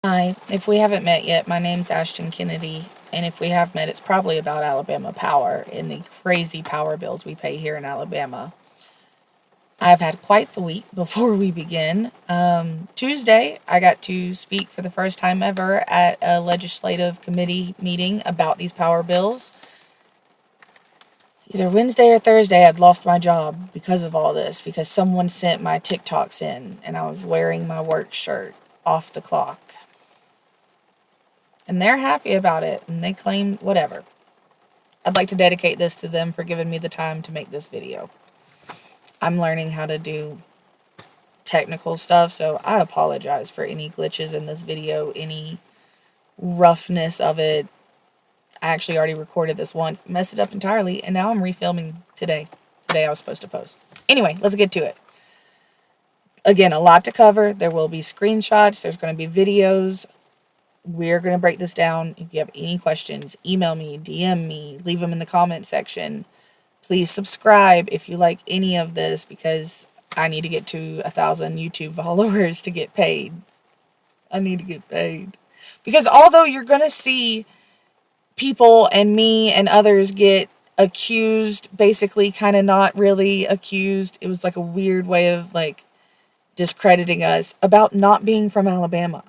Hi, if we haven't met yet, my name's Ashton Kennedy, and if we have met, it's probably about Alabama power and the crazy power bills we pay here in Alabama. I've had quite the week before we begin. Tuesday, I got to speak for the first time ever at a legislative committee meeting about these power bills. Either Wednesday or Thursday, I'd lost my job because of all this, because someone sent my TikToks in, and I was wearing my work shirt off the clock. And they're happy about it, and they claim whatever. I'd like to dedicate this to them for giving me the time to make this video. I'm learning how to do technical stuff, so I apologize for any glitches in this video, any roughness of it. I actually already recorded this once, messed it up entirely, and now I'm refilming today. Today I was supposed to post. Anyway, let's get to it. Again, a lot to cover. There will be screenshots. There's going to be videos. We're going to break this down. If you have any questions, email me, DM me, leave them in the comment section. Please subscribe if you like any of this, because I need to get to 1,000 YouTube followers to get paid. I need to get paid. Because although you're going to see people and me and others get accused, basically kind of not really accused, it was like a weird way of like discrediting us about not being from Alabama.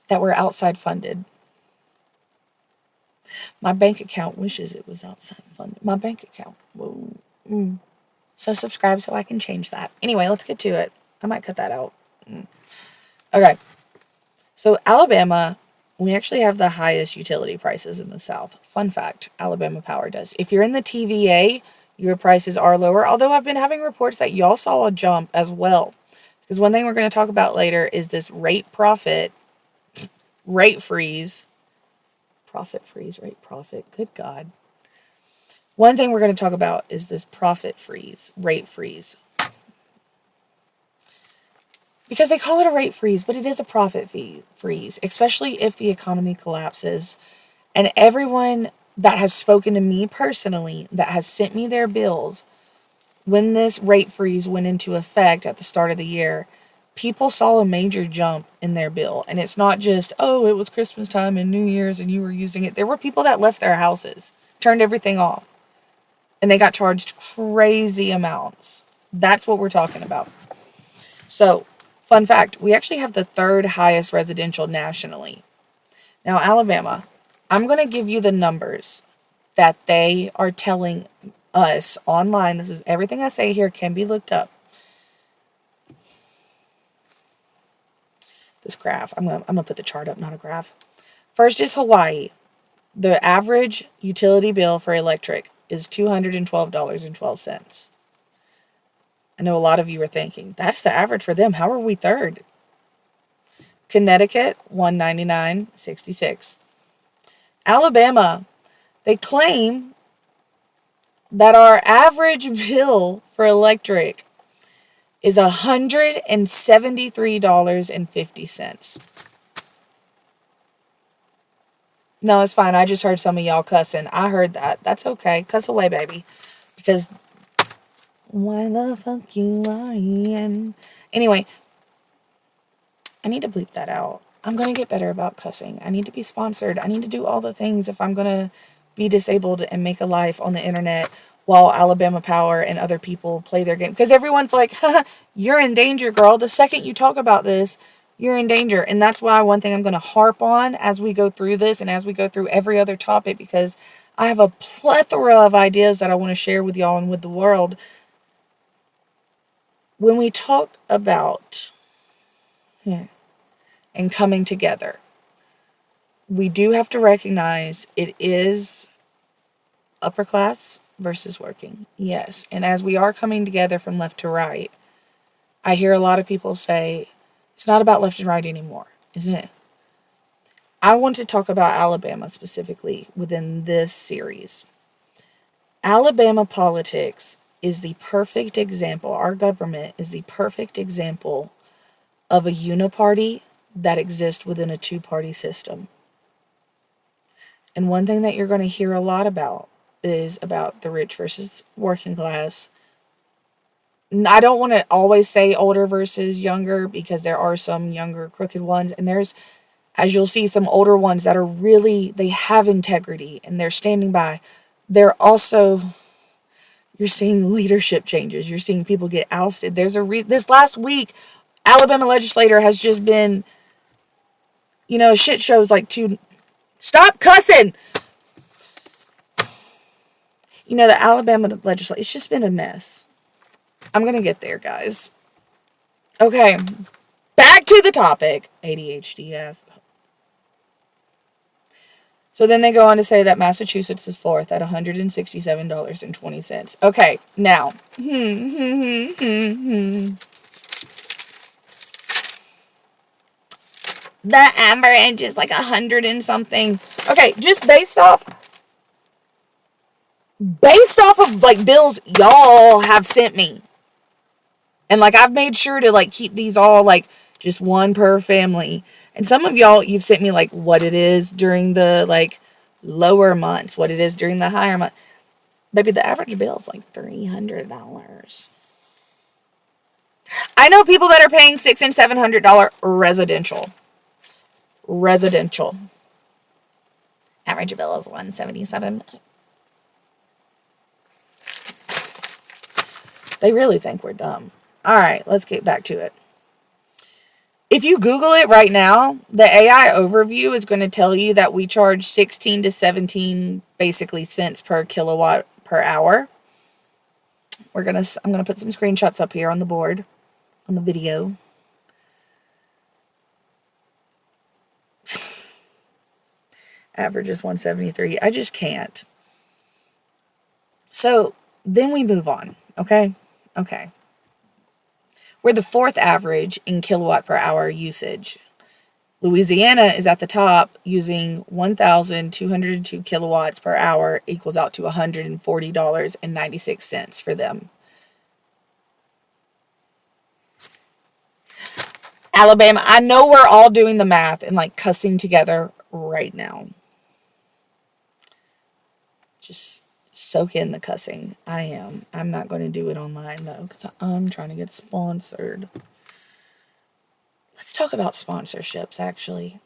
That we're outside funded. My bank account wishes it was outside funded. My bank account. Whoa. So subscribe so I can change that. Anyway, let's get to it. I might cut that out. Okay. So Alabama, we actually have the highest utility prices in the South. Fun fact, Alabama Power does. If you're in the TVA, your prices are lower. Although I've been having reports that y'all saw a jump as well. Because one thing we're going to talk about later is this rate freeze. Profit freeze, rate profit. Good God. One thing we're going to talk about is this profit freeze, rate freeze. Because they call it a rate freeze, but it is a profit freeze, especially if the economy collapses. And everyone that has spoken to me personally, that has sent me their bills, when this rate freeze went into effect at the start of the year, people saw a major jump in their bill. And it's not just, oh, it was Christmas time and New Year's and you were using it. There were people that left their houses, turned everything off, and they got charged crazy amounts. That's what we're talking about. So, fun fact, we actually have the third highest residential nationally. Now, Alabama, I'm going to give you the numbers that they are telling us online. This is everything I say here can be looked up. This graph, I'm gonna put the chart up, not a graph. First is Hawaii. The average utility bill for electric is $212.12. I know a lot of you are thinking, that's the average for them. How are we third? Connecticut, $199.66. Alabama, they claim that our average bill for electric is $173.50. No, it's fine. I just heard some of y'all cussing. I heard that. That's okay. Cuss away, baby. Because why the fuck you lying? Anyway, I need to bleep that out. I'm going to get better about cussing. I need to be sponsored. I need to do all the things if I'm going to be disabled and make a life on the internet while Alabama Power and other people play their game. Because everyone's like, you're in danger, girl. The second you talk about this, you're in danger. And that's why one thing I'm going to harp on as we go through this and as we go through every other topic, because I have a plethora of ideas that I want to share with y'all and with the world. When we talk about and coming together, we do have to recognize it is upper class versus working. Yes. And as we are coming together from left to right, I hear a lot of people say, it's not about left and right anymore, isn't it? I want to talk about Alabama specifically within this series. Alabama politics is the perfect example. Our government is the perfect example of a uniparty that exists within a two-party system. And one thing that you're going to hear a lot about is about the rich versus working class, I don't want to always say older versus younger, because there are some younger crooked ones, and there's, as you'll see, some older ones that are really, they have integrity and they're standing by. They're also, you're seeing leadership changes. You're seeing people get ousted. There's this last week, Alabama legislator has just been, shit shows like stop cussing. The Alabama legislature, it's just been a mess. I'm going to get there, guys. Okay, back to the topic, ADHD. So then they go on to say that Massachusetts is fourth at $167.20. Okay, now, the average is like 100 and something. Okay, just based off of like bills y'all have sent me. And like I've made sure to like keep these all like just one per family. And some of y'all, you've sent me like what it is during the like lower months, what it is during the higher month. Baby, the average bill is like $300. I know people that are paying $600 and $700 residential. Average bill is $177. They really think we're dumb. All right, let's get back to it. If you Google it right now, the AI overview is going to tell you that we charge 16 to 17 basically cents per kilowatt per hour. I'm going to put some screenshots up here on the board, on the video. Average is 173. I just can't. So then we move on. Okay. We're the fourth average in kilowatt per hour usage. Louisiana is at the top, using 1,202 kilowatts per hour equals out to $140.96 for them. Alabama, I know we're all doing the math and like cussing together right now. Just soak in the cussing. I am. I'm not going to do it online though, because I'm trying to get sponsored. Let's talk about sponsorships, actually.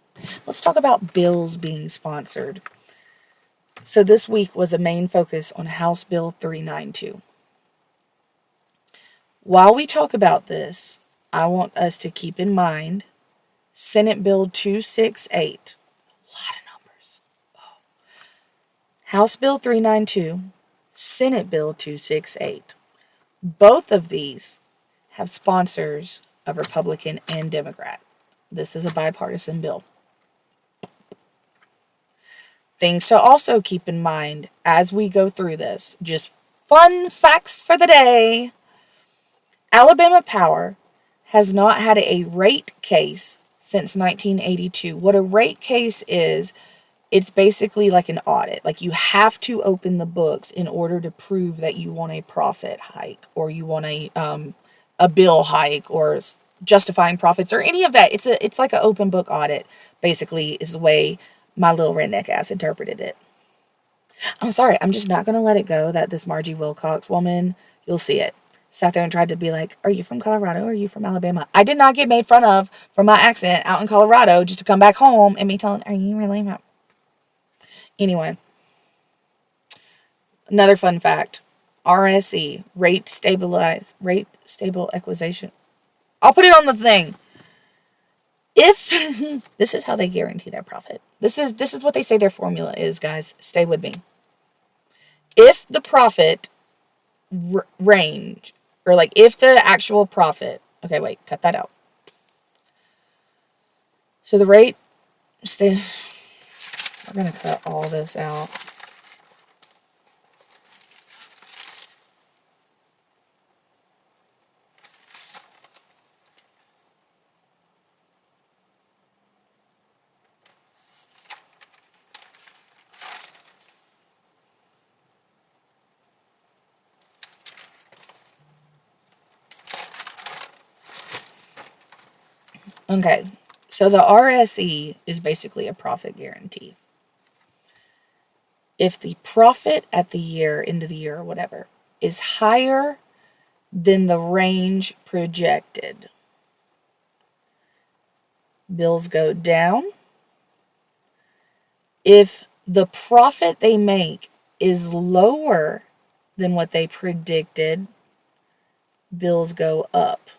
Let's talk about bills being sponsored. So this week was a main focus on House Bill 392. While we talk about this, I want us to keep in mind Senate Bill 268. A lot of numbers. Oh. House Bill 392, Senate Bill 268. Both of these have sponsors of Republican and Democrat. This is a bipartisan bill. Things to also keep in mind as we go through this. Just fun facts for the day. Alabama Power has not had a rate case since 1982. What a rate case is, it's basically like an audit. Like you have to open the books in order to prove that you want a profit hike, or you want a bill hike, or justifying profits, or any of that. It's like an open book audit, basically, is the way my little redneck ass interpreted it. I'm sorry, I'm just not going to let it go that this Margie Wilcox woman, you'll see it, sat there and tried to be like, are you from Colorado or are you from Alabama? I did not get made fun of for my accent out in Colorado just to come back home and me telling, are you really from? Anyway, another fun fact, RSE, rate stable equalization. I'll put it on the thing. If this is how they guarantee their profit. This is what they say their formula is, guys. Stay with me. If the profit range, or like if the actual profit, okay, wait, cut that out. So the rate, we're going to cut all this out. Okay, so the RSE is basically a profit guarantee. If the profit at the year, end of the year or whatever, is higher than the range projected. Bills go down. If the profit they make is lower than what they predicted, bills go up.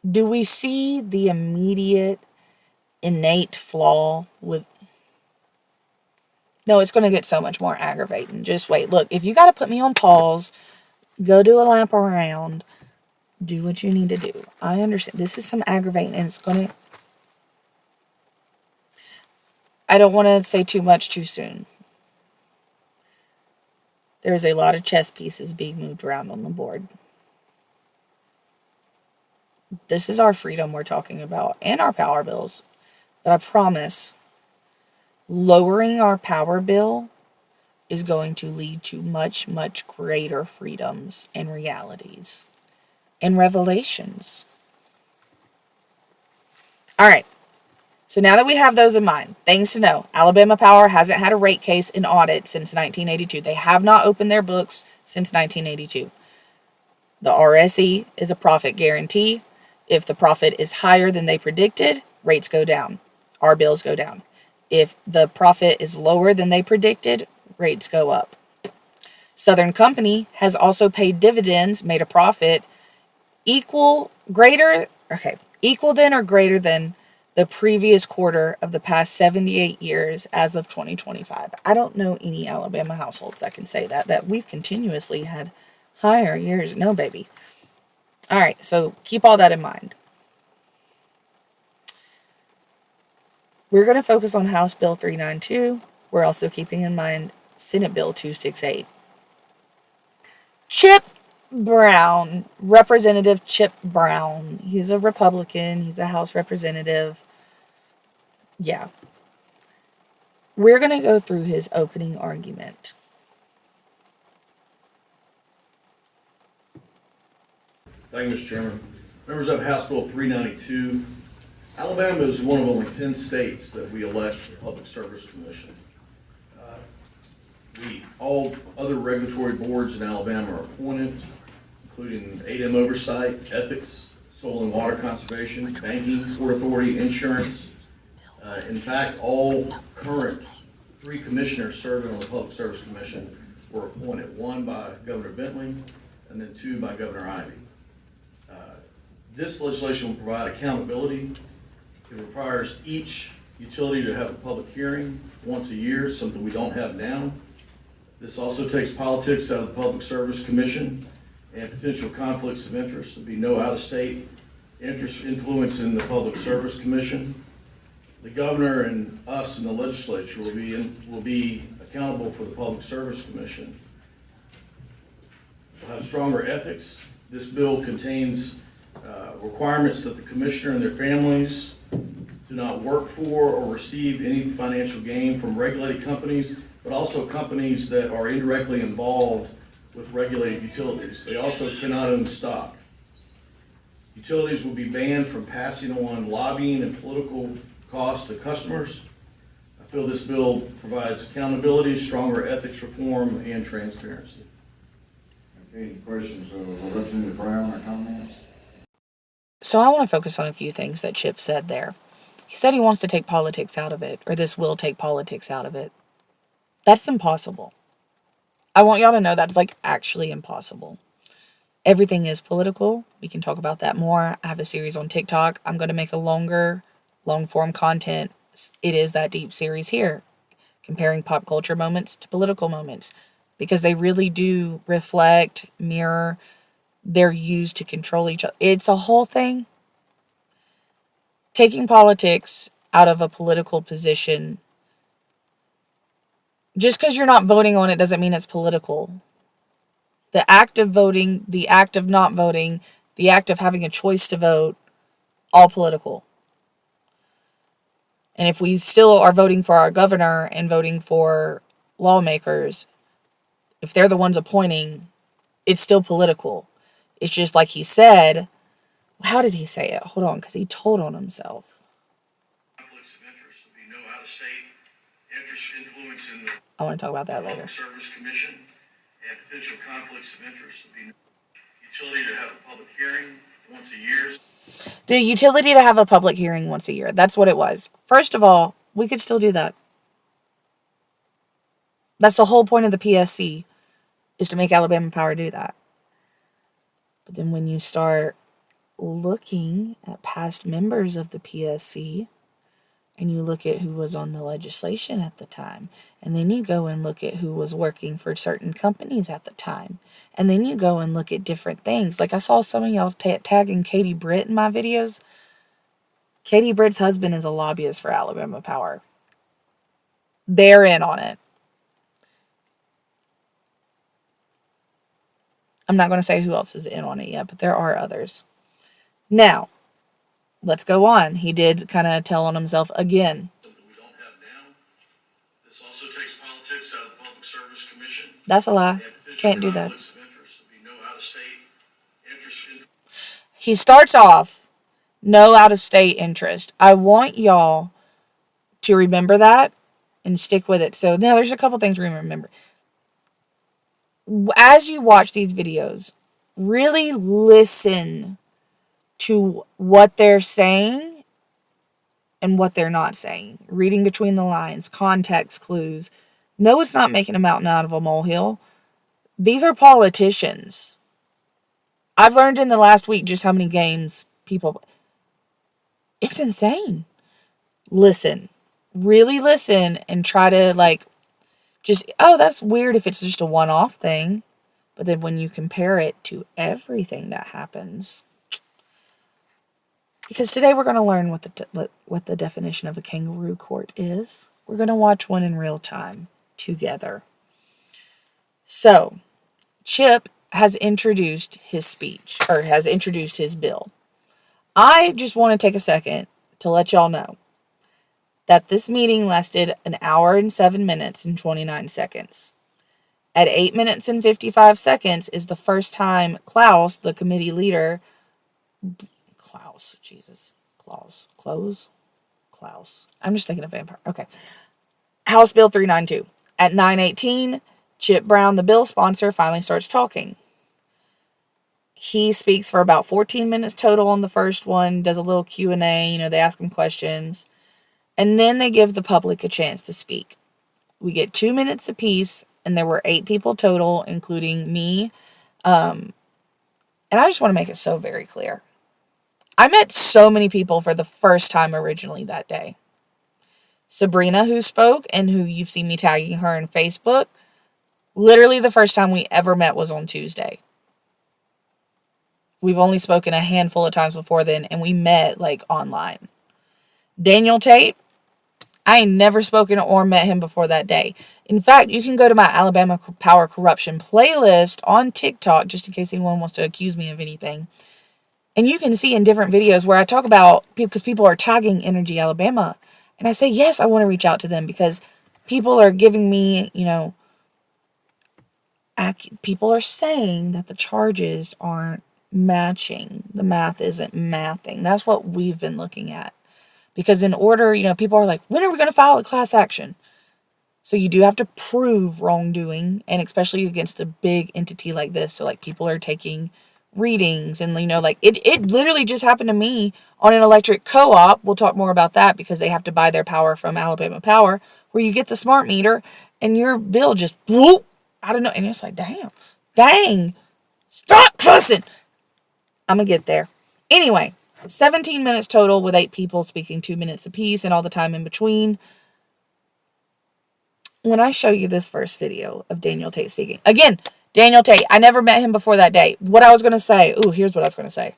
Do we see the immediate innate flaw with... No, it's going to get so much more aggravating. Just wait. Look, if you got to put me on pause, go do a lap around, do what you need to do. I understand. This is some aggravating, and it's going to... I don't want to say too much too soon. There's a lot of chess pieces being moved around on the board. This is our freedom we're talking about, and our power bills. But I promise, lowering our power bill is going to lead to much, much greater freedoms and realities and revelations. All right. So now that we have those in mind, things to know. Alabama Power hasn't had a rate case in audit since 1982. They have not opened their books since 1982. The RSE is a profit guarantee. If the profit is higher than they predicted, rates go down. Our bills go down. If the profit is lower than they predicted, rates go up. Southern Company has also paid dividends, made a profit equal than or greater than the previous quarter of the past 78 years as of 2025. I don't know any Alabama households that can say that we've continuously had higher years. No, baby. All right, so keep all that in mind. We're going to focus on House Bill 392. We're also keeping in mind Senate Bill 268. Chip Brown, Representative Chip Brown. He's a Republican. He's a House representative. Yeah. We're going to go through his opening argument. Thank you, Mr. Chairman. Members of House Bill 392, Alabama is one of only 10 states that we elect the Public Service Commission. All other regulatory boards in Alabama are appointed, including ADM oversight, ethics, soil and water conservation, banking, port authority, insurance. In fact, all current 3 commissioners serving on the Public Service Commission were appointed, 1 by Governor Bentley and then 2 by Governor Ivey. This legislation will provide accountability. It requires each utility to have a public hearing once a year, something we don't have now. This also takes politics out of the Public Service Commission and potential conflicts of interest. There'll be no out-of-state interest influence in the Public Service Commission. The governor and us in the legislature will be accountable for the Public Service Commission. We'll have stronger ethics. This bill contains requirements that the commissioner and their families do not work for or receive any financial gain from regulated companies, but also companies that are indirectly involved with regulated utilities. They also cannot own stock. Utilities will be banned from passing on lobbying and political costs to customers. I feel this bill provides accountability, stronger ethics reform, and transparency. Okay, any questions of Representative Brown or comments? So I want to focus on a few things that Chip said there. He said he wants to take politics out of it, or this will take politics out of it. That's impossible. I want y'all to know that's actually impossible. Everything is political. We can talk about that more. I have a series on TikTok. I'm going to make a long-form content. It is that deep series here, comparing pop culture moments to political moments, because they really do reflect, mirror. They're used to control each other. It's a whole thing. Taking politics out of a political position, just because you're not voting on it doesn't mean it's political. The act of voting, the act of not voting, the act of having a choice to vote, all political. And if we still are voting for our governor and voting for lawmakers, if they're the ones appointing, it's still political. It's just like he said. How did he say it? Hold on, because he told on himself. Conflicts of interest. There'll be no out-of-state interest influence in the I want to talk about that later. Public Service Commission and potential conflicts of interest. The utility to have a public hearing once a year. The utility to have a public hearing once a year. That's what it was. First of all, we could still do that. That's the whole point of the PSC, is to make Alabama Power do that. But then when you start looking at past members of the PSC, and you look at who was on the legislation at the time, and then you go and look at who was working for certain companies at the time, and then you go and look at different things. Like I saw some of y'all tagging Katie Britt in my videos. Katie Britt's husband is a lobbyist for Alabama Power. They're in on it. I'm not going to say who else is in on it yet, but there are others. Now, let's go on. He did kind of tell on himself again. Something we don't have now. This also takes politics out of the Public Service Commission. That's a lie. Can't do that. He starts off, no out-of-state interest. I want y'all to remember that and stick with it. So now there's a couple things to remember. As you watch these videos, really listen to what they're saying and what they're not saying. Reading between the lines, context clues. No, it's not making a mountain out of a molehill. These are politicians. I've learned in the last week just how many games people... It's insane. Listen. Really listen and try to just, oh, that's weird if it's just a one-off thing. But then when you compare it to everything that happens... Because today we're going to learn what the definition of a kangaroo court is. We're going to watch one in real time together. So, Chip has introduced his speech, or has introduced his bill. I just want to take a second to let y'all know that this meeting lasted an hour and 7 minutes and 29 seconds. At 8 minutes and 55 seconds is the first time Klaus, the committee leader... Klaus. I'm just thinking of vampire. Okay. House Bill 392. At 9:18, Chip Brown, the bill sponsor, finally starts talking. He speaks for about 14 minutes total on the first one, does a little Q&A, they ask him questions, and then they give the public a chance to speak. We get 2 minutes apiece, and there were 8 people total, including me. And I just want to make it so very clear. I met so many people for the first time originally that day. Sabrina, who spoke, and who you've seen me tagging her on Facebook, literally the first time we ever met was on Tuesday. We've only spoken a handful of times before then, and we met, online. Daniel Tate, I ain't never spoken or met him before that day. In fact, you can go to my Alabama Power Corruption playlist on TikTok, just in case anyone wants to accuse me of anything. And you can see in different videos where I talk about, because people are tagging Energy Alabama. And I say, yes, I want to reach out to them because people are giving me, people are saying that the charges aren't matching. The math isn't mathing. That's what we've been looking at. Because in order, people are like, when are we going to file a class action? So you do have to prove wrongdoing, and especially against a big entity like this. So people are taking readings, and it literally just happened to me on an electric co-op. We'll talk more about that because they have to buy their power from Alabama Power, where you get the smart meter and your bill just whoop, I don't know, and it's like, dang, stop cussing. I'm gonna get there. Anyway, 17 minutes total with 8 people speaking 2 minutes apiece and all the time in between. When I show you this first video of Daniel Tate speaking, again, Daniel Tate, I never met him before that day. What I was going to say, here's what I was going to say.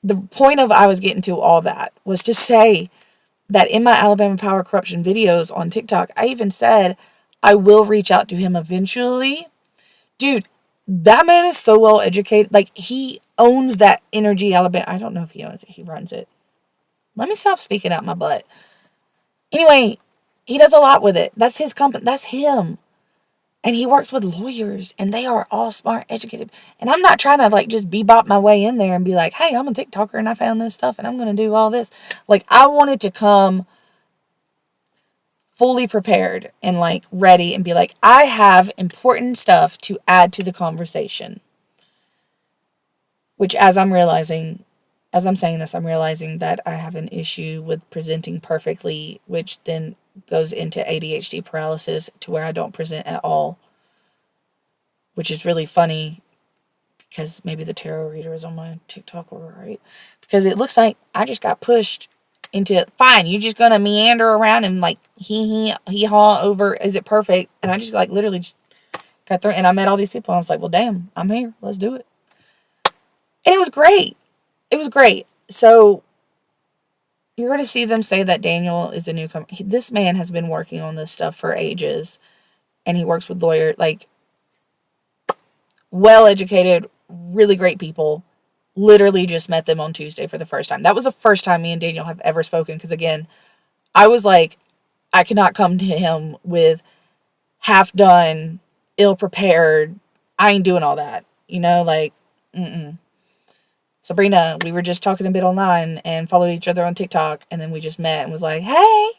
The point of I was getting to all that was to say that in my Alabama Power Corruption videos on TikTok, I even said I will reach out to him eventually. Dude, that man is so well educated. He owns that Energy Alabama. I don't know if he owns it. He runs it. Let me stop speaking out my butt. Anyway, he does a lot with it. That's his company. That's him. And he works with lawyers, and they are all smart, educated. And I'm not trying to, just bebop my way in there and be like, hey, I'm a TikToker, and I found this stuff, and I'm going to do all this. I wanted to come fully prepared and like ready and be like, I have important stuff to add to the conversation. Which as I'm saying this, I'm realizing that I have an issue with presenting perfectly, which then goes into ADHD paralysis to where I don't present at all. Which is really funny because maybe the tarot reader is on my TikTok, right? Because it looks like I just got pushed into, fine, you're just gonna meander around and like hee-haw over, is it perfect? And I just like literally just got through, and I met all these people, and I was like, well, damn, I'm here, let's do it. And it was great. It was great. So you're going to see them say that Daniel is a newcomer. This man has been working on this stuff for ages, and he works with lawyers, like well-educated, really great people. Literally just met them on Tuesday for the first time. That was the first time me and Daniel have ever spoken, because again, I was like, I could not come to him with half-done, ill-prepared, I ain't doing all that, like, Sabrina, we were just talking a bit online and followed each other on TikTok, and then we just met and was like, hey,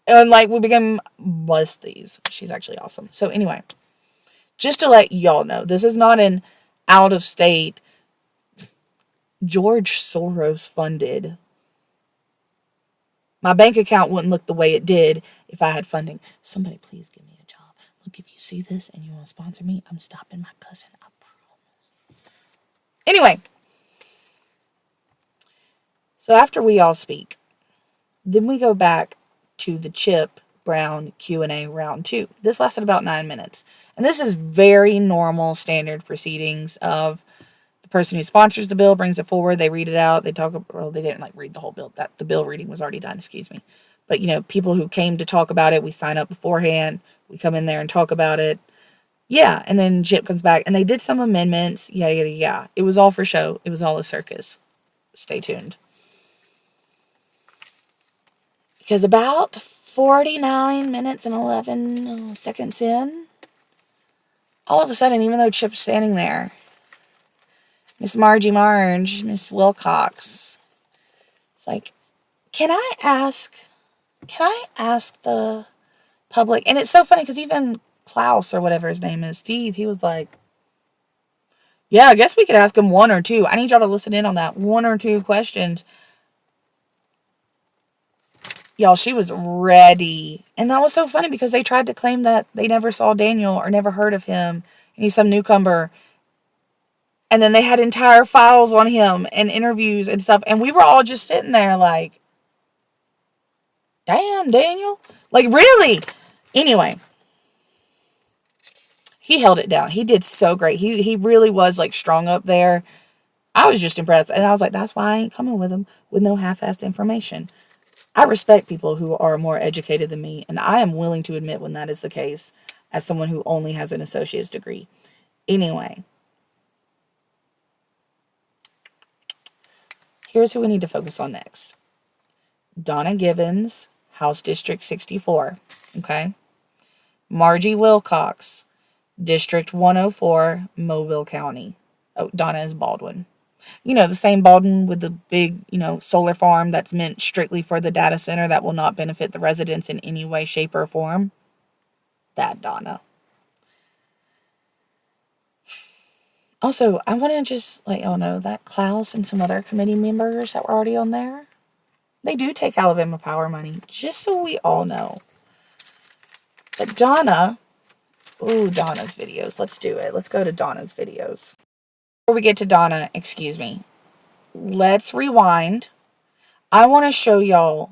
and like we became besties. She's actually awesome. So anyway, just to let y'all know, this is not an out-of-state George Soros funded. My bank account wouldn't look the way it did if I had funding. Somebody please give me a job. Look, if you see this and you want to sponsor me, I'm stopping my cousin, I promise. Anyway, so after we all speak, then we go back to the Chip Brown Q&A round 2. This lasted about 9 minutes. And this is very normal standard proceedings of the person who sponsors the bill brings it forward, they read it out, they talk, well, they didn't like read the whole bill. That the bill reading was already done, excuse me. But people who came to talk about it, we sign up beforehand, we come in there and talk about it. Yeah, and then Chip comes back and they did some amendments, yada yada yada. It was all for show. It was all a circus. Stay tuned. Because about 49 minutes and 11 seconds in, all of a sudden, even though Chip's standing there, Miss Marge, Miss Wilcox, it's like, can I ask the public? And it's so funny because even Klaus, or whatever his name is, Steve, he was like, yeah, I guess we could ask him 1 or 2. I need y'all to listen in on that. 1 or 2 questions. Y'all, she was ready. And that was so funny because they tried to claim that they never saw Daniel or never heard of him. And he's some newcomer. And then they had entire files on him and interviews and stuff. And we were all just sitting there like, damn, Daniel. Like, really? Anyway. He held it down. He did so great. He really was like strong up there. I was just impressed. And I was like, that's why I ain't coming with him with no half-assed information. I respect people who are more educated than me, and I am willing to admit when that is the case as someone who only has an associate's degree. Anyway, here's who we need to focus on next. Donna Givens, House District 64, okay? Margie Wilcox, District 104, Mobile County. Oh, Donna is Baldwin. The same Baldwin with the big, solar farm that's meant strictly for the data center that will not benefit the residents in any way, shape, or form. That Donna. Also, I want to just let y'all know that Klaus and some other committee members that were already on there, they do take Alabama Power money, just so we all know. But Donna, Donna's videos. Let's do it. Let's go to Donna's videos. Before we get to Donna, excuse me, let's rewind. I want to show y'all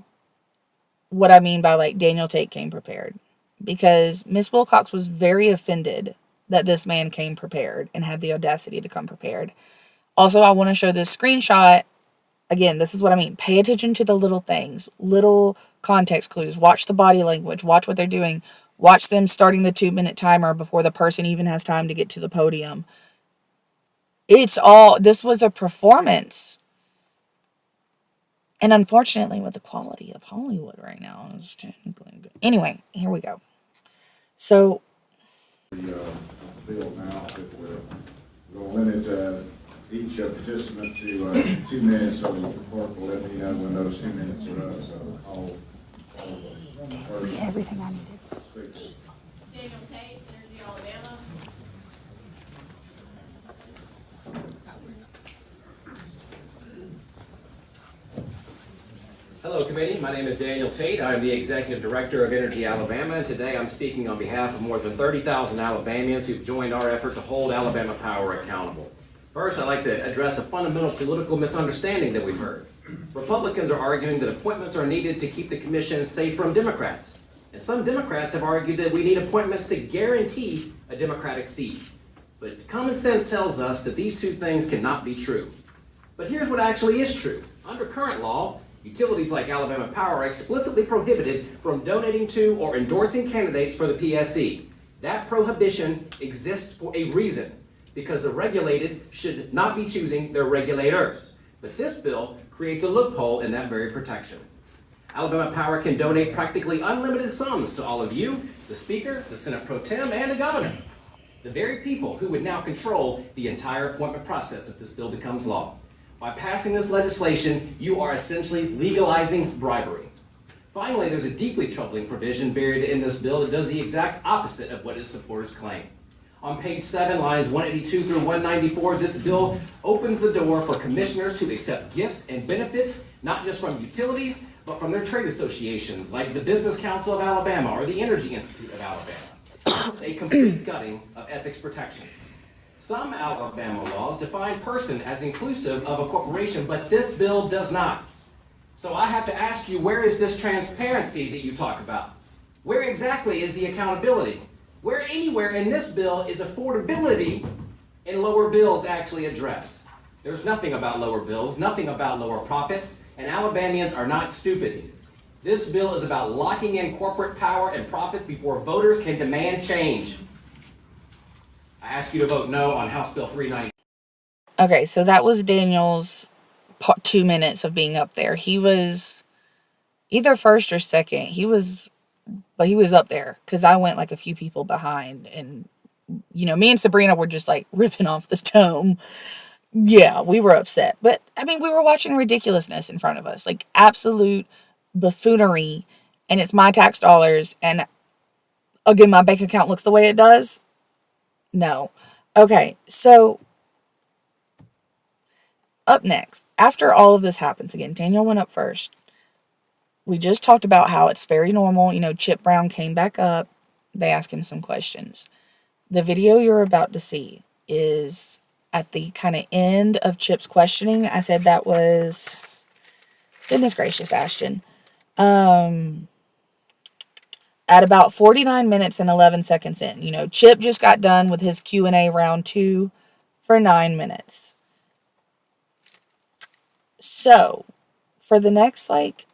what I mean by like Daniel Tate came prepared, because Miss Wilcox was very offended that this man came prepared and had the audacity to come prepared. Also, I want to show this screenshot. Again, this is what I mean. Pay attention to the little things, little context clues. Watch the body language. Watch what they're doing. Watch them starting the 2-minute timer before the person even has time to get to the podium. This was a performance. And unfortunately, with the quality of Hollywood right now, it's technically good. Anyway, here we go. So, The bill now, that we'll limit each participant to 2 minutes, so the clerk will let me know when those 2 minutes are up, so I'll Everything I needed. Speak. Daniel Tate, Energy Alabama. Hello, committee. My name is Daniel Tate. I'm the Executive Director of Energy Alabama, and today I'm speaking on behalf of more than 30,000 Alabamians who've joined our effort to hold Alabama Power accountable. First, I'd like to address a fundamental political misunderstanding that we've heard. Republicans are arguing that appointments are needed to keep the commission safe from Democrats. And some Democrats have argued that we need appointments to guarantee a Democratic seat. But common sense tells us that these two things cannot be true. But here's what actually is true. Under current law, utilities like Alabama Power are explicitly prohibited from donating to or endorsing candidates for the PSC. That prohibition exists for a reason, because the regulated should not be choosing their regulators. But this bill creates a loophole in that very protection. Alabama Power can donate practically unlimited sums to all of you, the Speaker, the Senate Pro Tem, and the Governor. The very people who would now control the entire appointment process if this bill becomes law. By passing this legislation, you are essentially legalizing bribery. Finally, there's a deeply troubling provision buried in this bill that does the exact opposite of what its supporters claim. On page 7, lines 182 through 194, this bill opens the door for commissioners to accept gifts and benefits, not just from utilities, but from their trade associations, like the Business Council of Alabama or the Energy Institute of Alabama. This is a complete gutting of ethics protections. Some Alabama laws define person as inclusive of a corporation, but this bill does not. So I have to ask you, where is this transparency that you talk about? Where exactly is the accountability? Where anywhere in this bill is affordability and lower bills actually addressed? There's nothing about lower bills, nothing about lower profits, and Alabamians are not stupid. This bill is about locking in corporate power and profits before voters can demand change. I ask you to vote no on House Bill 390. Okay, so that was Daniel's 2 minutes of being up there. He was either first or second. He was up there because I went like a few people behind, and me and Sabrina were just like ripping off the tome. Yeah, we were upset, but I mean, we were watching ridiculousness in front of us, like absolute buffoonery, and it's my tax dollars, and again, my bank account looks the way it does. No. Okay, so up next, after all of this happens, again, Daniel went up first. We just talked about how it's very normal. Chip Brown came back up. They asked him some questions. The video you're about to see is at the kind of end of Chip's questioning. I said that was, goodness gracious, Ashton. At about 49 minutes and 11 seconds in, Chip just got done with his Q&A round 2 for 9 minutes. So, for the next,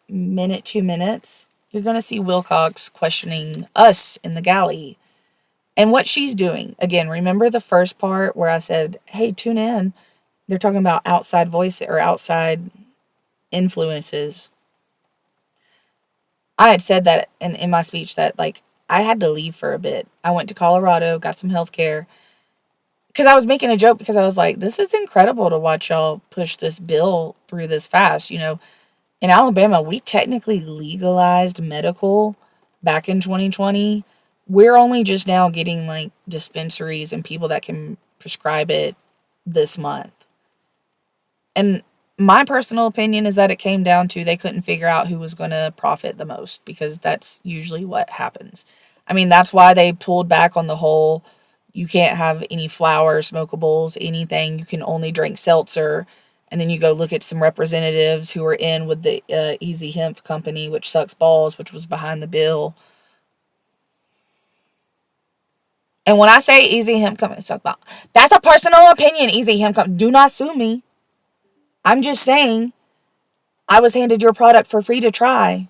minute, 2 minutes, you're going to see Wilcox questioning us in the galley and what she's doing. Again, remember the first part where I said, hey, tune in. They're talking about outside voice or outside influences. I had said that in my speech that, I had to leave for a bit. I went to Colorado, got some health care. Because I was making a joke because I was like, this is incredible to watch y'all push this bill through this fast. In Alabama, we technically legalized medical back in 2020. We're only just now getting, dispensaries and people that can prescribe it this month. And my personal opinion is that it came down to they couldn't figure out who was going to profit the most, because that's usually what happens. I mean, that's why they pulled back on the whole, you can't have any flour, smokables, anything. You can only drink seltzer. And then you go look at some representatives who are in with the Easy Hemp Company, which sucks balls, which was behind the bill. And when I say Easy Hemp Company, suck balls, that's a personal opinion, Easy Hemp Company. Do not sue me. I'm just saying, I was handed your product for free to try.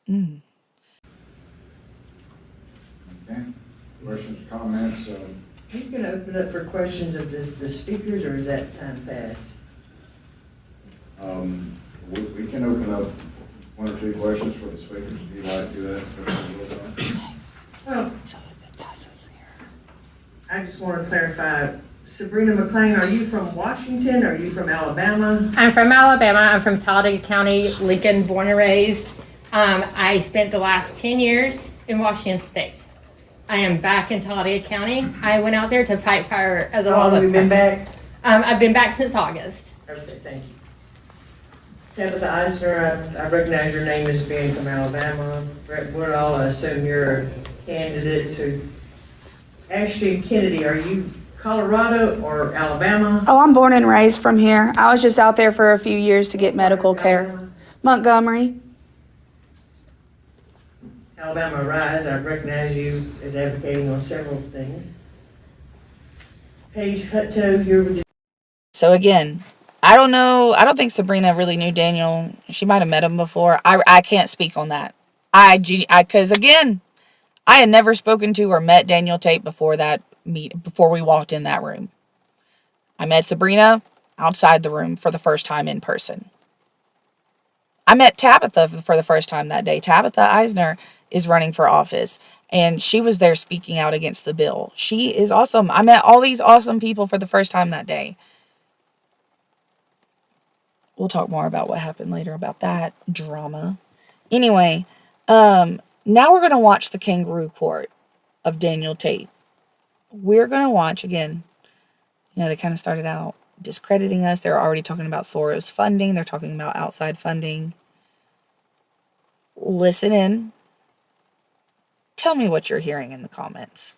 Okay. Questions, comments? You can open up for questions of the speakers, or is that time past? We can open up 1 or 2 questions for the speakers if you'd like to do that. Well, I just want to clarify Sabrina McLean, are you from Washington? Are you from Alabama? I'm from Alabama. I'm from Talladega County, Lincoln, born and raised. I spent the last 10 years in Washington State. I am back in Talladega County. I went out there to fight fire as a How long have you been wildlife. back? I've been back since August. Okay, thank you. Tabitha Eisner, I recognize your name as being from Alabama. Brett Woodall, I assume you're a candidate. So Ashton Kennedy, are you Colorado or Alabama? Oh, I'm born and raised from here. I was just out there for a few years to get medical care. Montgomery. Alabama Rise, I recognize you as advocating on several things. Paige Hutto, you're with So again, I don't know. I don't think Sabrina really knew Daniel. She might have met him before. I can't speak on that. Because again, I had never spoken to or met Daniel Tate before before we walked in that room. I met Sabrina outside the room for the first time in person. I met Tabitha for the first time that day. Tabitha Eisner is running for office, and she was there speaking out against the bill. She is awesome. I met all these awesome people for the first time that day. We'll talk more about what happened later about that drama. Anyway, now we're going to watch the kangaroo court of Daniel Tate. We're going to watch, again, they kind of started out discrediting us. They're already talking about Soros funding. They're talking about outside funding. Listen in. Tell me what you're hearing in the comments.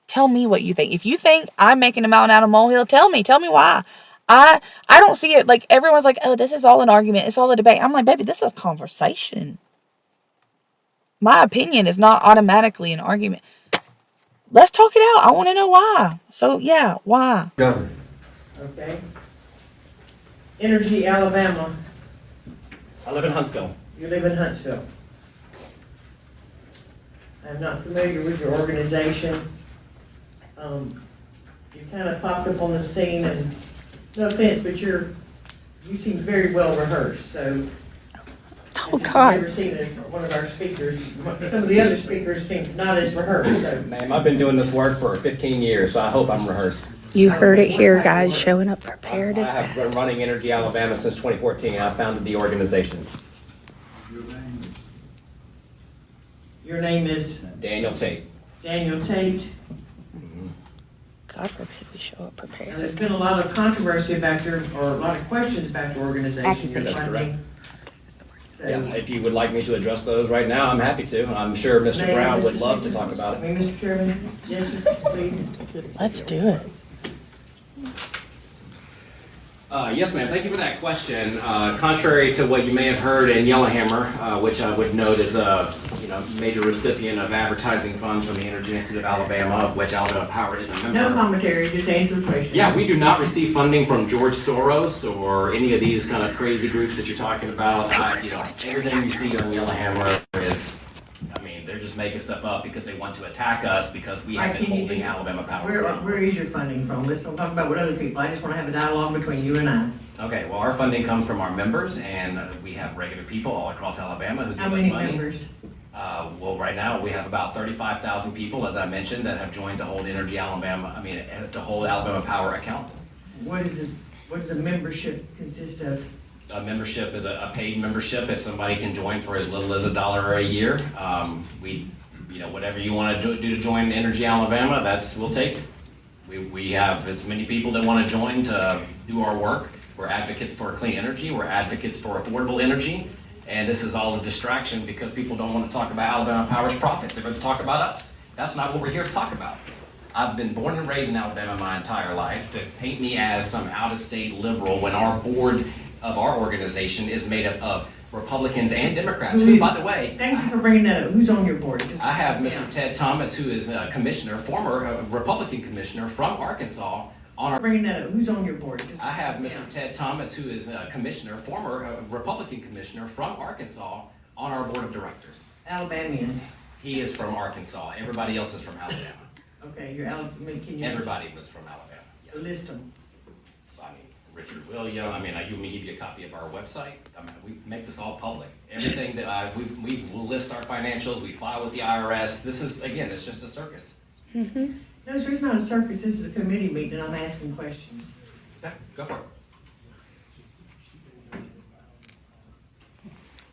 Tell me what you think. If you think I'm making a mountain out of a molehill, tell me why. I don't see it like everyone's like, oh, this is all an argument. It's all a debate. I'm like, baby, this is a conversation. My opinion is not automatically an argument. Let's talk it out. I want to know why. So, yeah, why? Governor. Okay. Energy Alabama, I live in Huntsville. you live in Huntsville. I'm not familiar with your organization. You kind of popped up on the scene, and no offense, but you seem very well rehearsed, so. Oh, I've God. never seen one of our speakers, some of the other speakers seem not as rehearsed, so. Ma'am, I've been doing this work for 15 years, so I hope I'm rehearsed. You heard it here, guys. Showing up prepared I as have bad. been running Energy Alabama since 2014. I founded the organization. Your name is Daniel Tate. Daniel Tate. God forbid we show up Now, prepared. there's been a lot of controversy about or a lot of questions about your organization, your Accusations. That's funding. So, Yeah, if you would like me to address those right now, I'm happy to. I'm sure Mr. Ma'am, Brown would Mr. love to Chairman. talk about I it. mean, Mr. Chairman, yes, please. Let's do it. Yes, ma'am. Thank you for that question. Contrary to what you may have heard in Yellowhammer, which I would note is a major recipient of advertising funds from the Energy Institute of Alabama, of which Alabama Power is a member. No commentary, just answer the question. Yeah, we do not receive funding from George Soros or any of these kind of crazy groups that you're talking about. Everything you see on Yellowhammer is, they're just making stuff up because they want to attack us because we have been holding Alabama Power. Where is your funding from? Let's don't talk about what other people, I just want to have a dialogue between you and I. Okay, well, our funding comes from our members, and we have regular people all across Alabama who give How us many money. members? Well, right now, we have about 35,000 people, as I mentioned, that have joined to hold to hold Alabama Power accountable. What does a membership consist of? A membership is a paid membership. If somebody can join for as little as $1 a year, whatever you want to do to join Energy Alabama, we'll take it. We have as many people that want to join to do our work. We're advocates for clean energy. We're advocates for affordable energy. And this is all a distraction because people don't want to talk about Alabama Power's profits. They're going to talk about us. That's not what we're here to talk about. I've been born and raised in Alabama my entire life. To paint me as some out-of-state liberal when our board of our organization is made up of Republicans and Democrats, who, by the way, Thank you for bringing that up. Who's on your board? I have Mr. Ted Thomas, who is a commissioner, former Republican commissioner from Arkansas, on our. Bringing that up. Who's on your board? I have Mr. Ted Thomas, who is a commissioner, former Republican commissioner from Arkansas, on our board of directors. Alabamians. He is from Arkansas. Everybody else is from Alabama. Okay, can you? Everybody was from Alabama. Yes. List them. Richard William. You want me to give you a copy of our website? We make this all public. Everything that we will list our financials. We file with the IRS. This is, again, it's just a circus. Mm-hmm. No, sir, it's not a circus, this is a committee meeting, and I'm asking questions. Yeah, go for it.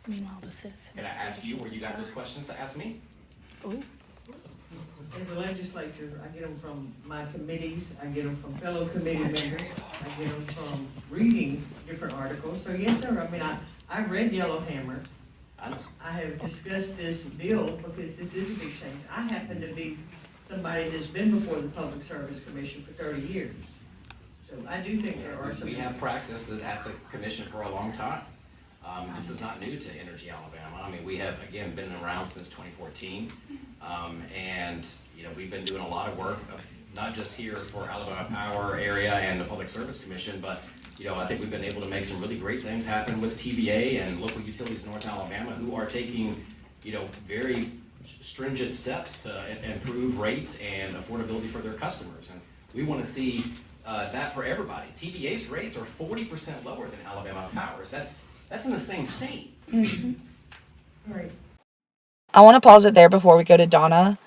Meanwhile, the citizens. Can I ask you where you got those questions to ask me? As a legislature, I get them from my committees, I get them from fellow committee members, I get them from reading different articles, so yes, sir, I mean, I've read Yellowhammer. I know. I have discussed this bill because this is a big change. I happen to be somebody that's been before the Public Service Commission for 30 years. So I do think there are some. We have practiced it at the commission for a long time. This is not new to Energy Alabama. I mean, we have, again, been around since 2014. And, you know, we've been doing a lot of work, not just here for Alabama Power area and the Public Service Commission, but, you know, I think we've been able to make some really great things happen with TVA and local utilities in North Alabama who are taking, you know, very stringent steps to improve rates and affordability for their customers. And we want to see that for everybody. TVA's rates are 40% lower than Alabama Power's. That's in the same state. Right. I want to pause it there before we go to Donna.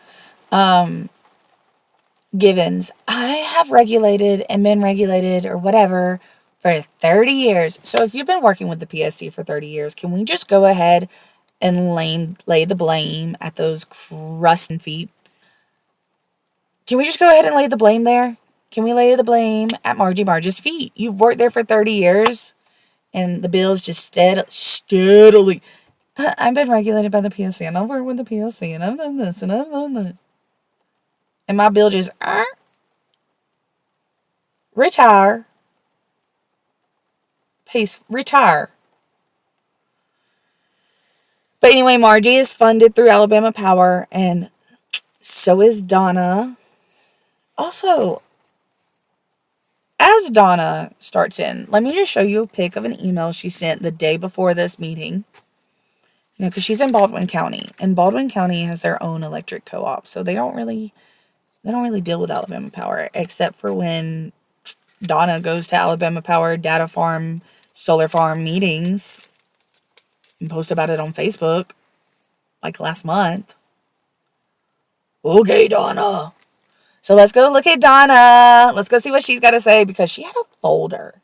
Givens, I have regulated and been regulated or whatever for 30 years. So if you've been working with the PSC for 30 years, can we just go ahead and lay the blame at those crusting feet? Can we just go ahead and lay the blame there? Can we lay the blame at Margie's feet? You've worked there for 30 years and the bills just steadily. I've been regulated by the PSC and I've worked with the PSC and I've done this and I've done that. And my bill just, retire. Peace, retire. But anyway, Margie is funded through Alabama Power and so is Donna. Also, as Donna starts in, let me just show you a pic of an email she sent the day before this meeting. You know, because she's in Baldwin County, and Baldwin County has their own electric co-op, so they don't really deal with Alabama Power, except for when Donna goes to Alabama Power data farm, solar farm meetings and post about it on Facebook, like last month. Okay, Donna. So let's go look at Donna. Let's go see what she's got to say because she had a folder.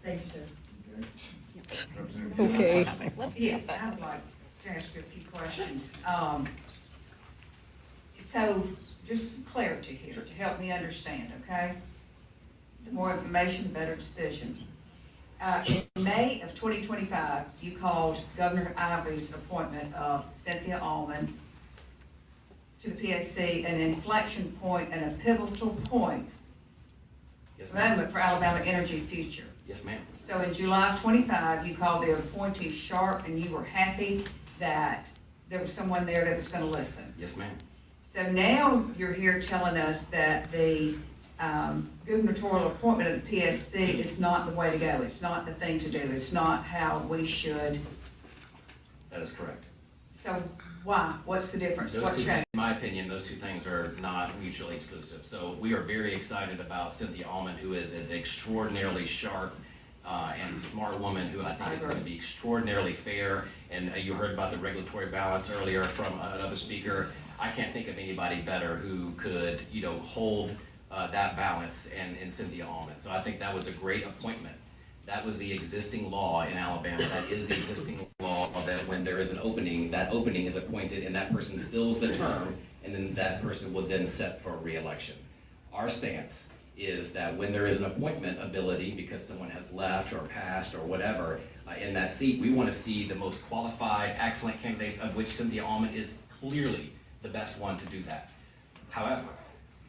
Thank you, sir. Okay. Yes, I would like to ask you a few questions. So, just some clarity here to help me understand, okay? The more information, the better decision. In May of 2025, you called Governor Ivory's appointment of Cynthia Allman to the PSC an inflection point and a pivotal point Yes, ma'am. moment for Alabama energy future. Yes, ma'am. So in July of 25, you called the appointee sharp and you were happy that there was someone there that was gonna listen. Yes, ma'am. So now you're here telling us that the gubernatorial appointment of the PSC is not the way to go. It's not the thing to do. It's not how we should. That is correct. So why? What's the difference? Those What two, changed? in my opinion, those two things are not mutually exclusive. So we are very excited about Cynthia Allman, who is an extraordinarily sharp and smart woman who I think is going to be extraordinarily fair. And you heard about the regulatory balance earlier from another speaker. I can't think of anybody better who could, you know, hold that balance in Cynthia Allman. So I think that was a great appointment. That was the existing law in Alabama. That is the existing law that when there is an opening, that opening is appointed and that person fills the term, and then that person will then set for re-election. Our stance is that when there is an appointment ability because someone has left or passed or whatever in that seat, we want to see the most qualified, excellent candidates, of which Cynthia Allman is clearly the best one to do that. However,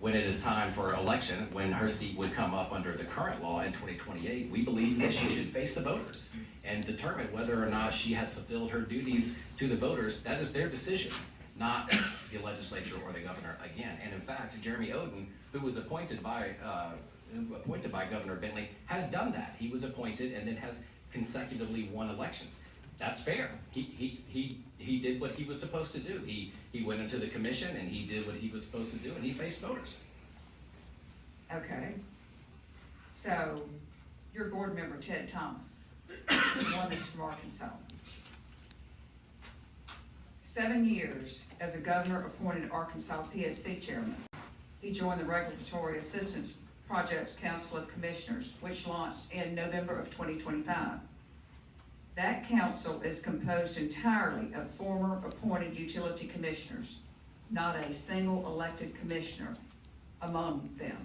when it is time for election, when her seat would come up under the current law in 2028, we believe that she should face the voters and determine whether or not she has fulfilled her duties to the voters. That is their decision, not the legislature or the governor again. And in fact, Jeremy Oden, who was appointed by Governor Bentley, has done that. He was appointed and then has consecutively won elections. That's fair. He did what he was supposed to do. He went into the commission and he did what he was supposed to do and he faced voters. Okay. So your board member, Ted Thomas, won this from Arkansas. 7 years as a governor-appointed Arkansas PSC chairman. He joined the Regulatory Assistance Projects Council of Commissioners, which launched in November of 2025. That council is composed entirely of former appointed utility commissioners, not a single elected commissioner among them.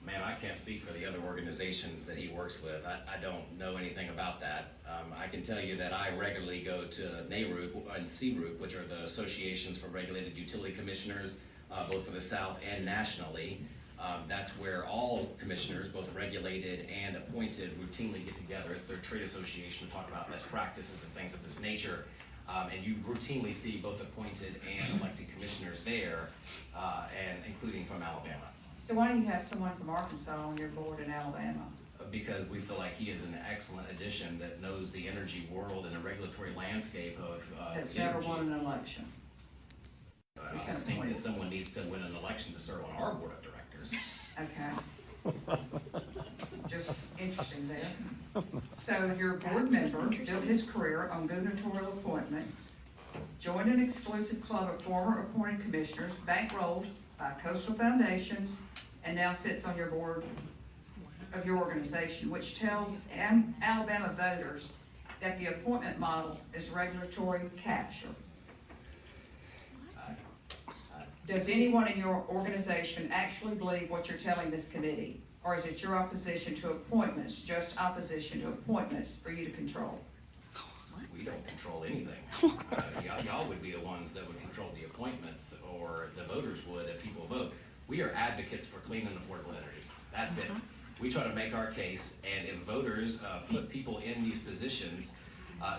Ma'am, I can't speak for the other organizations that he works with. I don't know anything about that. I can tell you that I regularly go to NARUC and CRUC, which are the associations for regulated utility commissioners, both for the South and nationally. That's where all commissioners, both regulated and appointed, routinely get together. It's their trade association to talk about best practices and things of this nature. And you routinely see both appointed and elected commissioners there, and including from Alabama. So why don't you have someone from Arkansas on your board in Alabama? Because we feel like he is an excellent addition that knows the energy world and the regulatory landscape of Has never energy. won an election. I think that someone needs to win an election to serve on our board of directors. Okay. Just interesting there. So your board member built his career on gubernatorial appointment, joined an exclusive club of former appointed commissioners, bankrolled by coastal foundations, and now sits on your board of your organization, which tells Alabama voters that the appointment model is regulatory capture. Does anyone in your organization actually believe what you're telling this committee? Or is it your opposition to appointments, just opposition to appointments for you to control? We don't control anything. Y'all would be the ones that would control the appointments, or the voters would if people vote. We are advocates for clean and affordable energy. That's it. We try to make our case, and if voters put people in these positions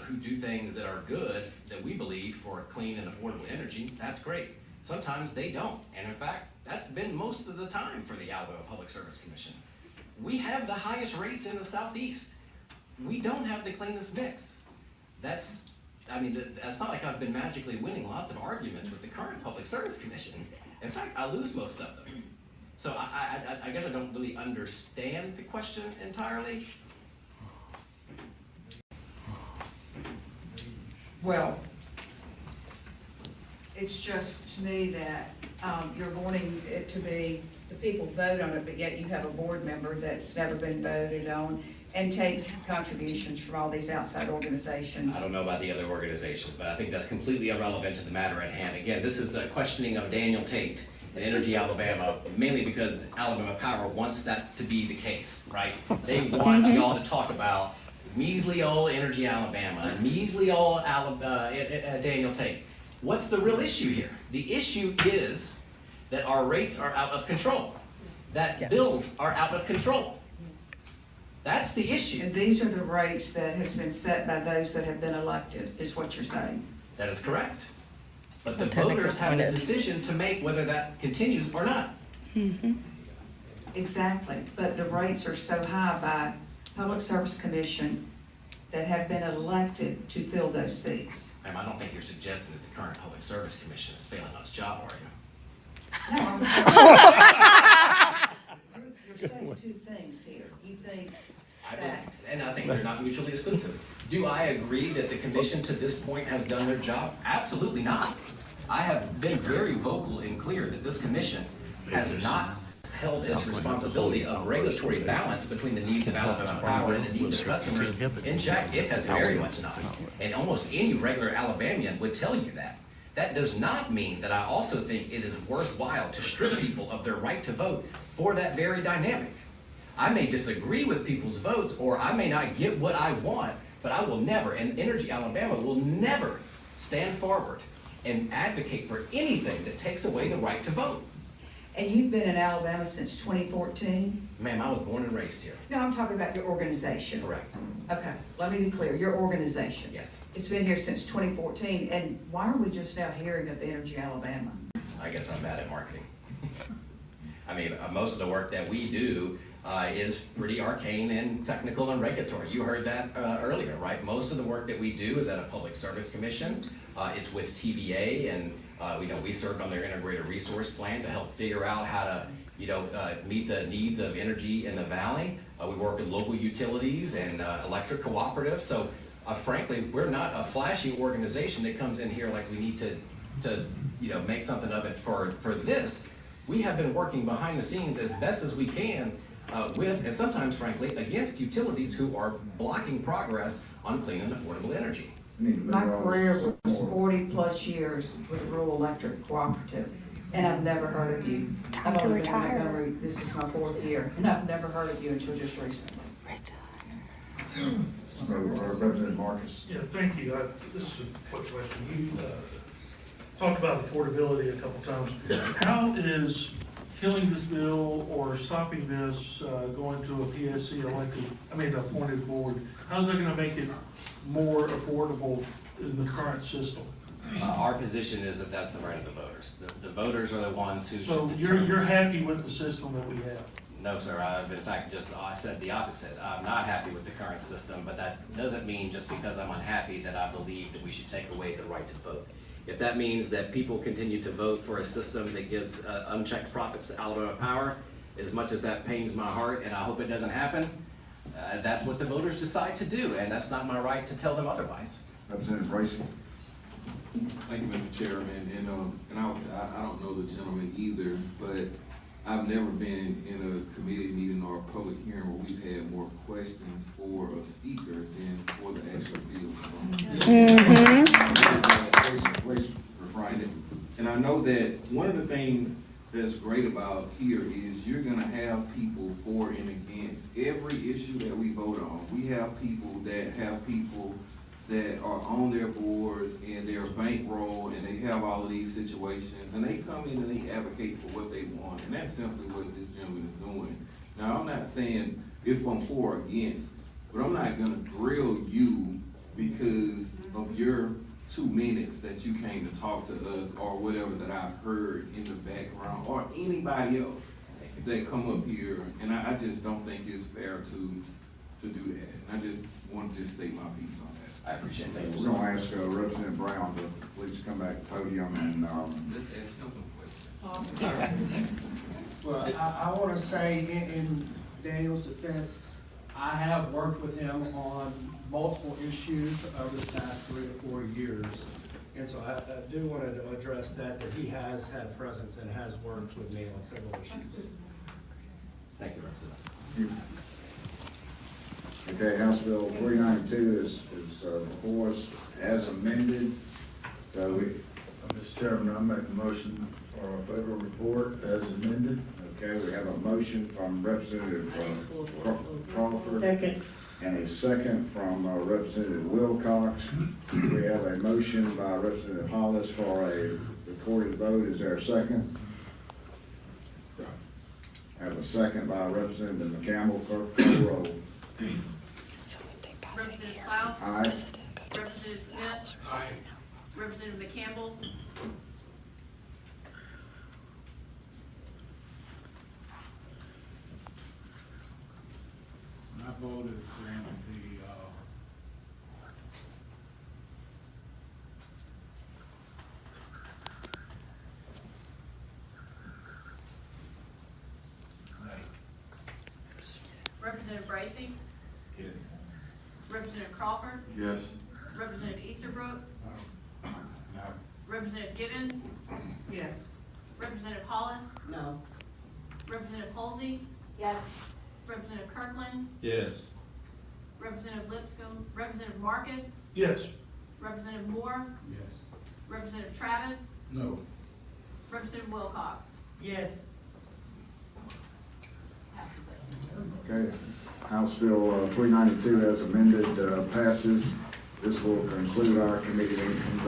who do things that are good, that we believe for clean and affordable energy, that's great. Sometimes they don't, and in fact, that's been most of the time for the Alabama Public Service Commission. We have the highest rates in the Southeast. We don't have the cleanest mix. That's not like I've been magically winning lots of arguments with the current Public Service Commission. In fact, I lose most of them. So I guess I don't really understand the question entirely. Well, it's just to me that you're wanting it to be, the people vote on it, but yet you have a board member that's never been voted on and takes contributions from all these outside organizations. I don't know about the other organizations, but I think that's completely irrelevant to the matter at hand. Again, this is a questioning of Daniel Tate and Energy Alabama, mainly because Alabama Power wants that to be the case, right? They want y'all to talk about measly old Energy Alabama and measly old Daniel Tate. What's the real issue here? The issue is that our rates are out of control, that bills are out of control. That's the issue. And these are the rates that has been set by those that have been elected, is what you're saying. That is correct. But the voters have a decision to make whether that continues or not. Exactly, but the rates are so high by Public Service Commission that have been elected to fill those seats. Ma'am, I don't think you're suggesting that the current Public Service Commission is failing on its job, are you? No, you're saying two things here. You think that, And I think they're not mutually exclusive. Do I agree that the commission to this point has done their job? Absolutely not. I have been very vocal and clear that this commission has not held its responsibility of regulatory balance between the needs of Alabama Power and the needs of customers in check. It has very much not. And almost any regular Alabamian would tell you that. That does not mean that I also think it is worthwhile to strip people of their right to vote for that very dynamic. I may disagree with people's votes, or I may not get what I want, but I will never, and Energy Alabama will never stand forward and advocate for anything that takes away the right to vote. and you've been in Alabama since 2014? Ma'am, I was born and raised here. No, I'm talking about your organization. Correct. Okay, let me be clear, your organization. Yes. It's been here since 2014, and why are we just now hearing of Energy Alabama? I guess I'm bad at marketing. I mean, most of the work that we do is pretty arcane and technical and regulatory. You heard that earlier, right? Most of the work that we do is at a Public Service Commission. It's with TVA, and we served on their integrated resource plan to help figure out how to meet the needs of energy in the valley. We work with local utilities and electric cooperatives. So frankly, we're not a flashy organization that comes in here like we need to make something of it for this. We have been working behind the scenes as best as we can with, and sometimes frankly, against utilities who are blocking progress on clean and affordable energy. My career was 40-plus years with Rural Electric Cooperative, and I've never heard of you. Time I've to only been in retire. Montgomery, this is my 4th year, and I've never heard of you until just recently. Representative Marcus. Yeah, thank you. This is a quick question. You talked about affordability a couple times. How is killing this bill or stopping this going to a PSC appointed board? How's that going to make it more affordable in the current system? Our position is that that's the right of the voters. The voters are the ones who So should you're happy with the system that we have? No, sir. I've in fact I said the opposite. I'm not happy with the current system, but that doesn't mean just because I'm unhappy that I believe that we should take away the right to vote. If that means that people continue to vote for a system that gives unchecked profits to Alabama Power, as much as that pains my heart, and I hope it doesn't happen, that's what the voters decide to do, and that's not my right to tell them otherwise. Representative Bracy. Thank you, Mr. Chairman, and I don't know the gentleman either, but I've never been in a committee meeting or a public hearing where we've had more questions for a speaker than for the actual bill. Please refrain it. And I know that one of the things that's great about here is you're gonna have people for and against every issue that we vote on. We have people that are on their boards and they're bankroll and they have all of these situations and they come in and they advocate for what they want, and that's simply what this gentleman is doing. Now, I'm not saying if I'm for or against, but I'm not gonna grill you because of your 2 minutes that you came to talk to us or whatever that I've heard in the background or anybody else that come up here, and I just don't think it's fair to do that. And I just want to state my piece on that. I appreciate that. We're gonna ask Representative Brown to please come back to the podium and, Let's ask him some questions. Well, I want to say in Daniel's defense, I have worked with him on multiple issues over the past 3 to 4 years. And so I do want to address that he has had a presence and has worked with me on several issues. Thank you, Representative. okay, House Bill 392 is before us as amended. So Mr. Chairman, I make a motion for a federal report as amended. okay, we have a motion from Representative Crawford. Second. And a second from Representative Wilcox. We have a motion by Representative Hollis for a recorded vote. Is there a second? I have a second by Representative McCampbell. Clerk, call the roll. Representative Klaus. Aye. Representative Smith. Aye. Representative McCampbell. My vote is going to be, Representative Bracy. Yes. Representative Crawford. yes. Representative Easterbrook. No. Representative Givens. Yes. Representative Hollis. No. Representative Halsey. Yes. Representative Kirkland. Yes. Representative Lipscomb. Representative Marcus. Yes. Representative Moore. Yes. Representative Travis. No. Representative Wilcox. Yes. Passes it. Okay, House Bill 392 as amended passes. This will conclude our committee meeting.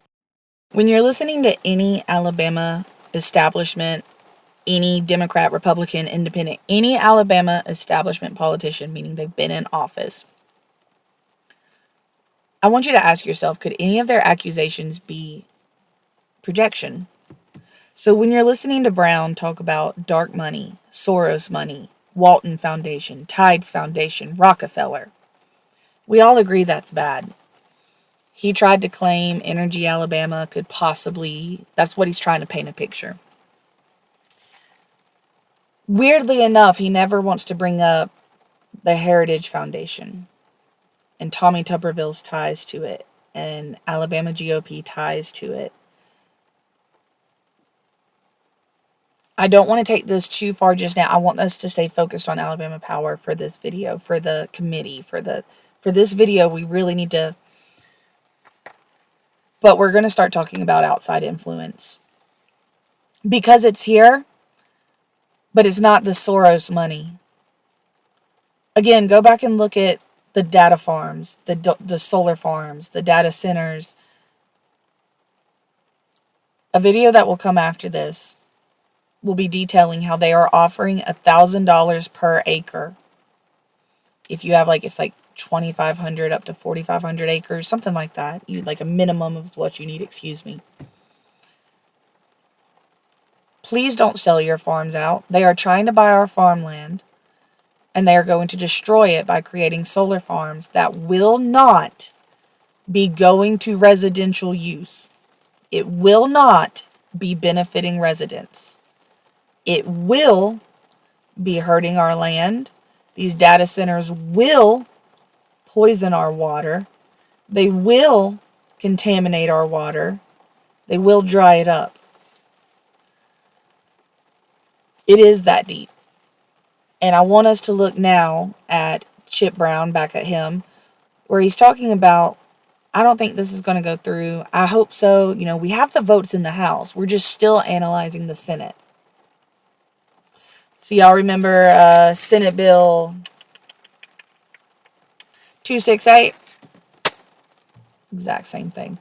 When you're listening to any Alabama establishment, any Democrat, Republican, Independent, any Alabama establishment politician, meaning they've been in office, I want you to ask yourself, could any of their accusations be projection? So when you're listening to Brown talk about dark money, Soros money, Walton Foundation, Tides Foundation, Rockefeller, we all agree that's bad. He tried to claim Energy Alabama could possibly, that's what he's trying to paint a picture. Weirdly enough, he never wants to bring up the Heritage Foundation. and Tommy Tuberville's ties to it, and Alabama GOP ties to it. I don't want to take this too far just now. I want us to stay focused on Alabama Power for this video, for the committee, for this video. We really need to, but we're going to start talking about outside influence because it's here, but it's not the Soros money. Again, go back and look at the data farms, the solar farms, the data centers. A video that will come after this will be detailing how they are offering $1,000 per acre. If you have it's like 2,500 up to 4,500 acres, something like that. You like a minimum of what you need, excuse me. Please don't sell your farms out. They are trying to buy our farmland, and they are going to destroy it by creating solar farms that will not be going to residential use. It will not be benefiting residents. It will be hurting our land. These data centers will poison our water. They will contaminate our water. They will dry it up. It is that deep. And I want us to look now at Chip Brown, back at him, where he's talking about, I don't think this is going to go through. I hope so. We have the votes in the House. We're just still analyzing the Senate. So y'all remember Senate Bill 268? Exact same thing.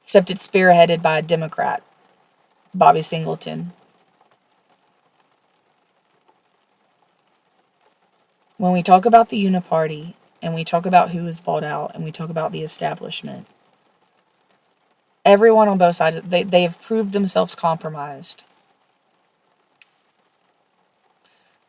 Except it's spearheaded by a Democrat, Bobby Singleton. When we talk about the Uniparty, and we talk about who is bought out, and we talk about the establishment, everyone on both sides, they have proved themselves compromised.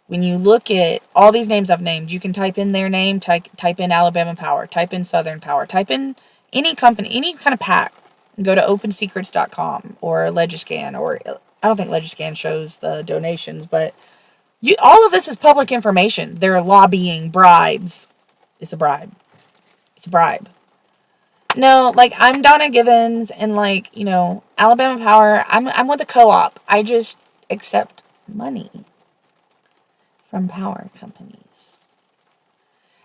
When you look at all these names I've named, you can type in their name, type in Alabama Power, type in Southern Power, type in any company, any kind of PAC, and go to opensecrets.com or Legiscan, or I don't think Legiscan shows the donations, but all of this is public information. They're lobbying bribes. It's a bribe. It's a bribe. No, I'm Donna Givens, and Alabama Power, I'm with the co-op. I just accept money from power companies.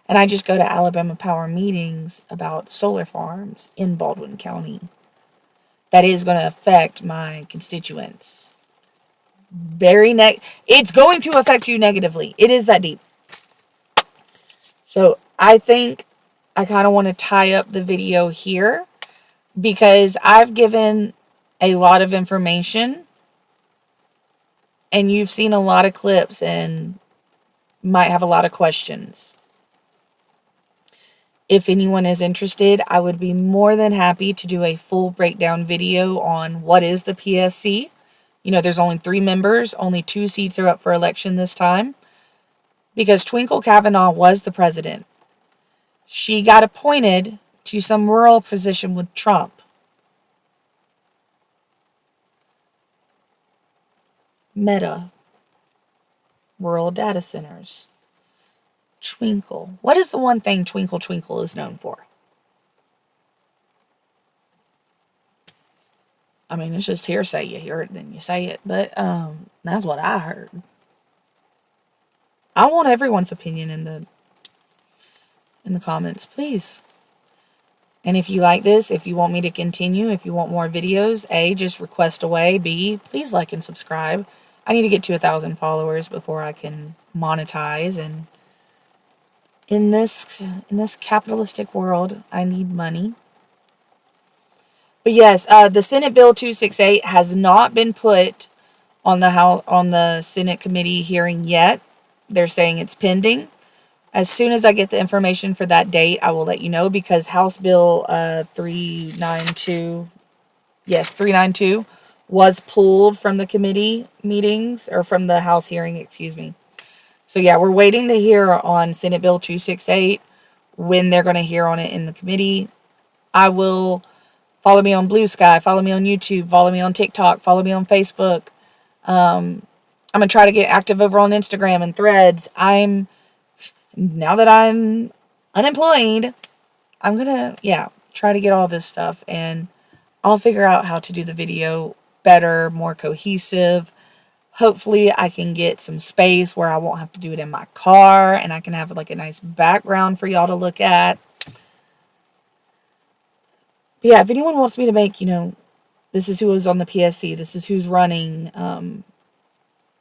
And I just go to Alabama Power meetings about solar farms in Baldwin County. That is going to affect my constituents. It's going to affect you negatively. It is that deep. So I think I kind of want to tie up the video here because I've given a lot of information and you've seen a lot of clips and might have a lot of questions. If anyone is interested, I would be more than happy to do a full breakdown video on what is the PSC. There's only 3 members, only 2 seats are up for election this time because Twinkle Kavanaugh was the president. She got appointed to some rural position with Trump. Meta. Rural data centers. Twinkle. What is the one thing Twinkle Twinkle is known for? I mean, it's just hearsay. You hear it, then you say it. But that's what I heard. I want everyone's opinion in the comments, please. And if you like this, if you want me to continue, if you want more videos, A, just request away. B, please like and subscribe. I need to get to 1,000 followers before I can monetize, and in this capitalistic world, I need money. But yes, the Senate Bill 268 has not been put on the Senate committee hearing yet. They're saying it's pending. As soon as I get the information for that date, I will let you know, because House Bill 392, yes, 392 was pulled from the committee meetings, or from the House hearing, excuse me. So yeah, we're waiting to hear on Senate Bill 268 when they're going to hear on it in the committee. I will follow me on Blue Sky, follow me on YouTube, follow me on TikTok, follow me on Facebook. I'm going to try to get active over on Instagram and Threads. Now that I'm unemployed, I'm gonna, try to get all this stuff, and I'll figure out how to do the video better, more cohesive. Hopefully I can get some space where I won't have to do it in my car, and I can have like a nice background for y'all to look at. But yeah, if anyone wants me to make, this is who is on the PSC, this is who's running,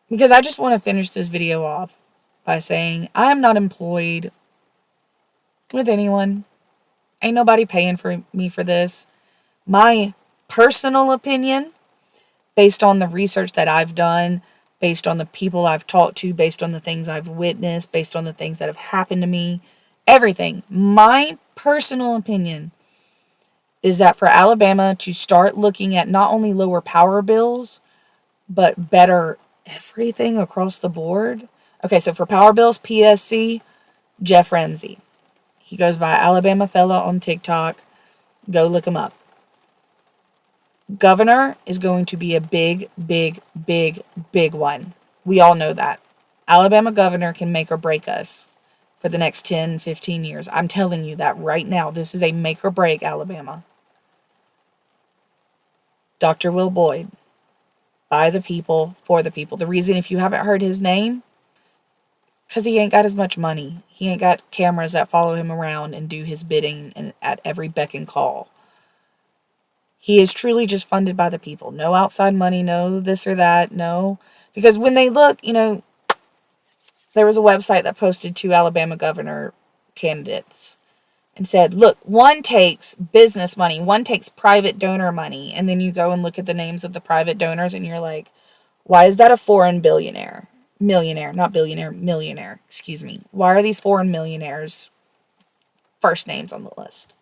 because I just want to finish this video off by saying I am not employed with anyone. Ain't nobody paying for me for this. My personal opinion, based on the research that I've done, based on the people I've talked to, based on the things I've witnessed, based on the things that have happened to me, everything. My personal opinion is that for Alabama to start looking at not only lower power bills, but better everything across the board. Okay, so for power bills, PSC, Jeff Ramsey. He goes by Alabama Fella on TikTok. Go look him up. Governor is going to be a big, big, big, big one. We all know that. Alabama governor can make or break us for the next 10, 15 years. I'm telling you that right now. This is a make or break, Alabama. Dr. Will Boyd. By the people, for the people. The reason, if you haven't heard his name, because he ain't got as much money. He ain't got cameras that follow him around and do his bidding and at every beck and call. He is truly just funded by the people. No outside money, no this or that, no. Because when they look, there was a website that posted 2 Alabama governor candidates and said, look, one takes business money, one takes private donor money. And then you go and look at the names of the private donors and you're like, why is that a foreign billionaire? Millionaire, not billionaire, millionaire, excuse me. Why are these foreign millionaires first names on the list?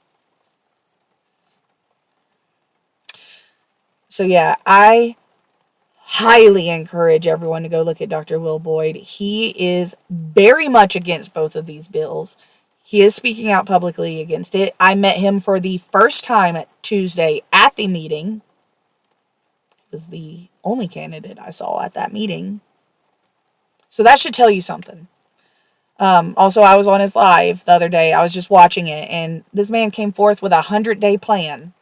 So yeah, I highly encourage everyone to go look at Dr. Will Boyd. He is very much against both of these bills. He is speaking out publicly against it. I met him for the first time at Tuesday at the meeting. He was the only candidate I saw at that meeting. So that should tell you something. Also, I was on his live the other day. I was just watching it, and this man came forth with a 100-day plan.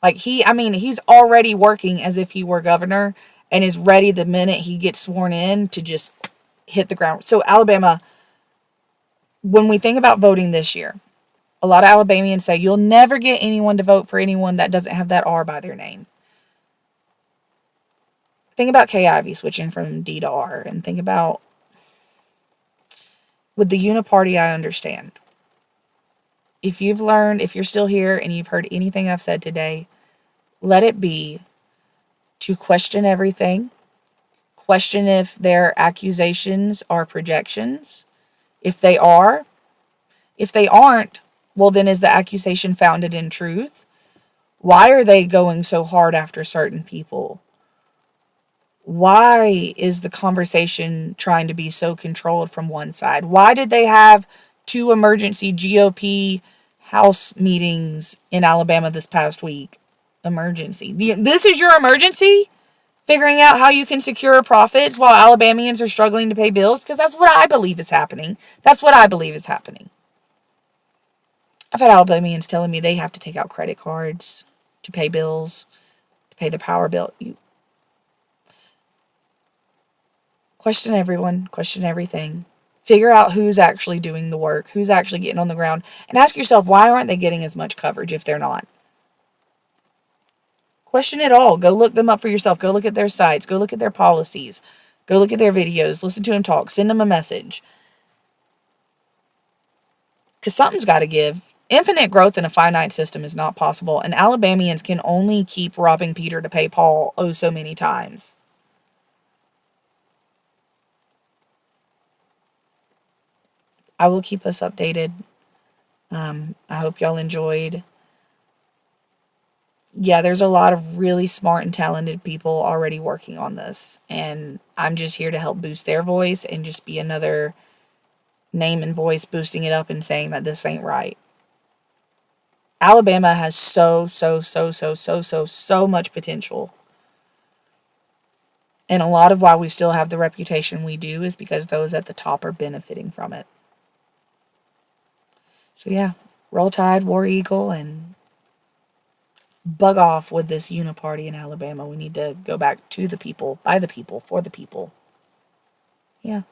Like, he's already working as if he were governor and is ready the minute he gets sworn in to just hit the ground. So, Alabama, when we think about voting this year, a lot of Alabamians say you'll never get anyone to vote for anyone that doesn't have that R by their name. Think about Kay Ivey switching from D to R, and think about with the uniparty, I understand. If you've learned, if you're still here and you've heard anything I've said today, let it be to question everything. Question if their accusations are projections. If they are, if they aren't, well, then is the accusation founded in truth? Why are they going so hard after certain people? Why is the conversation trying to be so controlled from one side? Why did they have 2 emergency GOP House meetings in Alabama this past week? Emergency. This is your emergency? Figuring out how you can secure profits while Alabamians are struggling to pay bills? Because that's what I believe is happening. That's what I believe is happening. I've had Alabamians telling me they have to take out credit cards to pay bills, to pay the power bill. Question everyone, question everything. Figure out who's actually doing the work, who's actually getting on the ground, and ask yourself, why aren't they getting as much coverage if they're not? Question it all. Go look them up for yourself. Go look at their sites. Go look at their policies. Go look at their videos. Listen to them talk. Send them a message. Because something's got to give. Infinite growth in a finite system is not possible, and Alabamians can only keep robbing Peter to pay Paul oh so many times. I will keep us updated. I hope y'all enjoyed. Yeah, there's a lot of really smart and talented people already working on this, and I'm just here to help boost their voice and just be another name and voice boosting it up and saying that this ain't right. Alabama has so much potential. And a lot of why we still have the reputation we do is because those at the top are benefiting from it. So yeah, roll tide, war eagle, and bug off with this uniparty in Alabama. We need to go back to the people, by the people, for the people. Yeah.